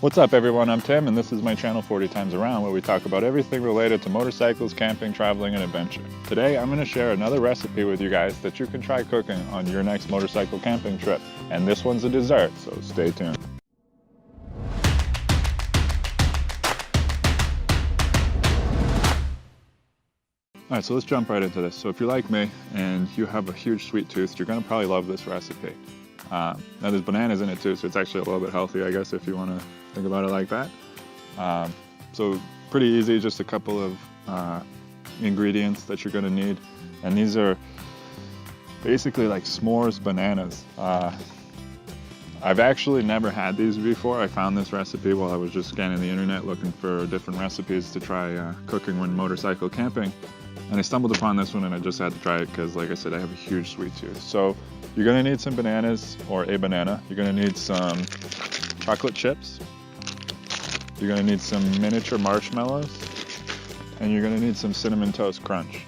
What's up everyone, I'm Tim and this is my channel 40 Times Around, where we talk about everything related to motorcycles, camping, traveling, and adventure. Today I'm going to share another recipe with you guys that you can try cooking on your next motorcycle camping trip. And this one's a dessert, so stay tuned. Alright, so let's jump right into this. So if you're like me and you have a huge sweet tooth, you're going to probably love this recipe. Now there's bananas in it too, so it's actually a little bit healthy, I guess, if you want to think about it like that. So pretty easy, just a couple of ingredients that you're going to need. And these are basically like s'mores bananas. I've actually never had these before. I found this recipe while I was just scanning the internet looking for different recipes to try cooking when motorcycle camping. And I stumbled upon this one and I just had to try it because, like I said, I have a huge sweet tooth. So you're going to need some bananas or a banana. You're going to need some chocolate chips. You're going to need some miniature marshmallows. And you're going to need some cinnamon toast crunch.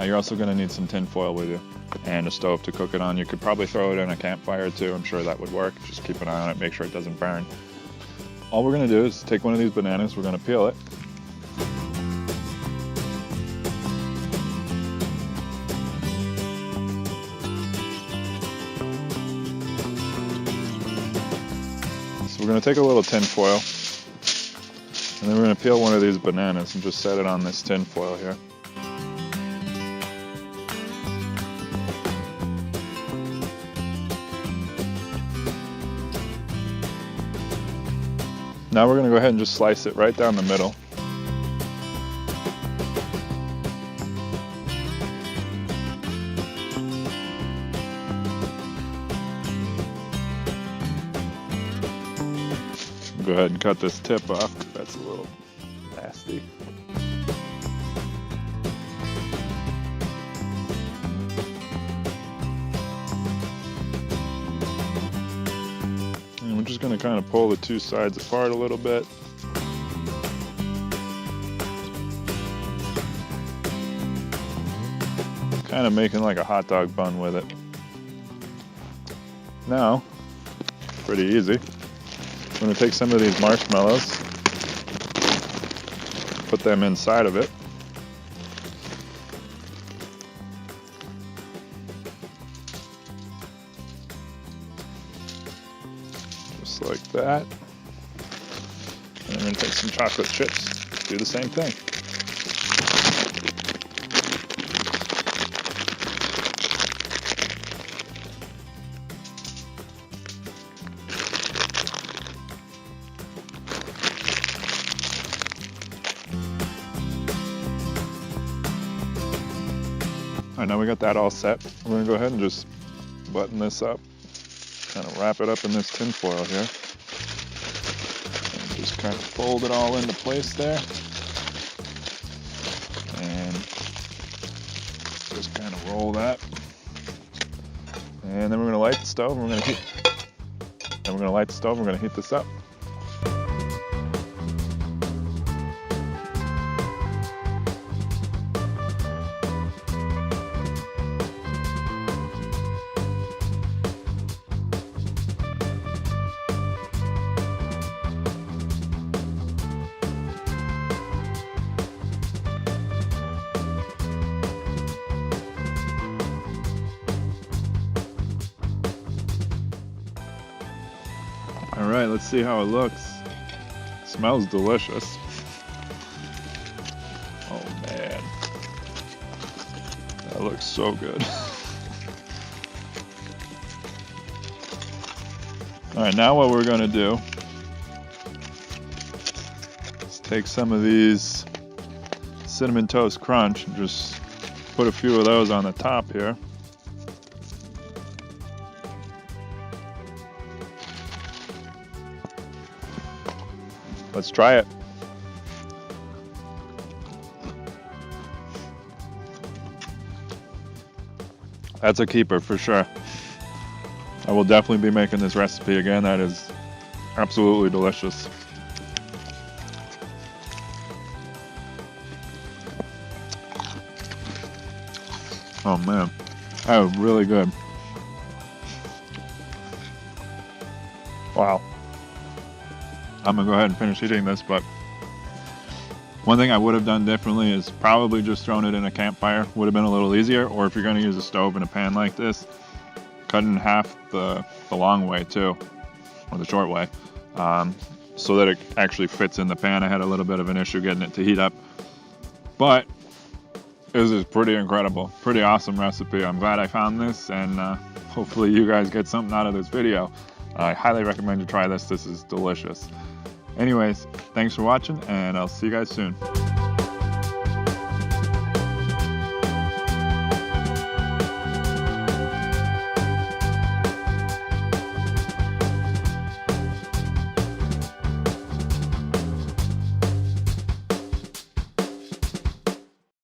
You're also going to need some tin foil with you and a stove to cook it on. You could probably throw it in a campfire too. I'm sure that would work. Just keep an eye on it, make sure it doesn't burn. All we're going to do is take one of these bananas, we're going to peel it. So we're going to take a little tin foil and then we're going to peel one of these bananas and just set it on this tin foil here. Now we're going to go ahead and just slice it right down the middle. Go ahead and cut this tip off, that's a little nasty. And we're just going to kind of pull the two sides apart a little bit. Kind of making like a hot dog bun with it. Now, pretty easy. I'm going to take some of these marshmallows, put them inside of it. Just like that. And I'm going to take some chocolate chips, do the same thing. Alright, now we got that all set. We're going to go ahead and just button this up. Kind of wrap it up in this tin foil here. And just kind of fold it all into place there. And just kind of roll that. And then we're going to light the stove and we're going to heat this up. Alright, let's see how it looks. It smells delicious. Oh man. That looks so good. Alright, now what we're going to do is take some of these cinnamon toast crunch and just put a few of those on the top here. Let's try it. That's a keeper for sure. I will definitely be making this recipe again. That is absolutely delicious. Oh man, that was really good. Wow. I'm gonna go ahead and finish eating this, but one thing I would have done differently is probably just thrown it in a campfire. Would have been a little easier, or if you're gonna use a stove and a pan like this, cut in half the long way too, or the short way, so that it actually fits in the pan. I had a little bit of an issue getting it to heat up, but this is pretty incredible, pretty awesome recipe. I'm glad I found this, and hopefully you guys get something out of this video. I highly recommend you try this. This is delicious. Anyways, thanks for watching, and I'll see you guys soon.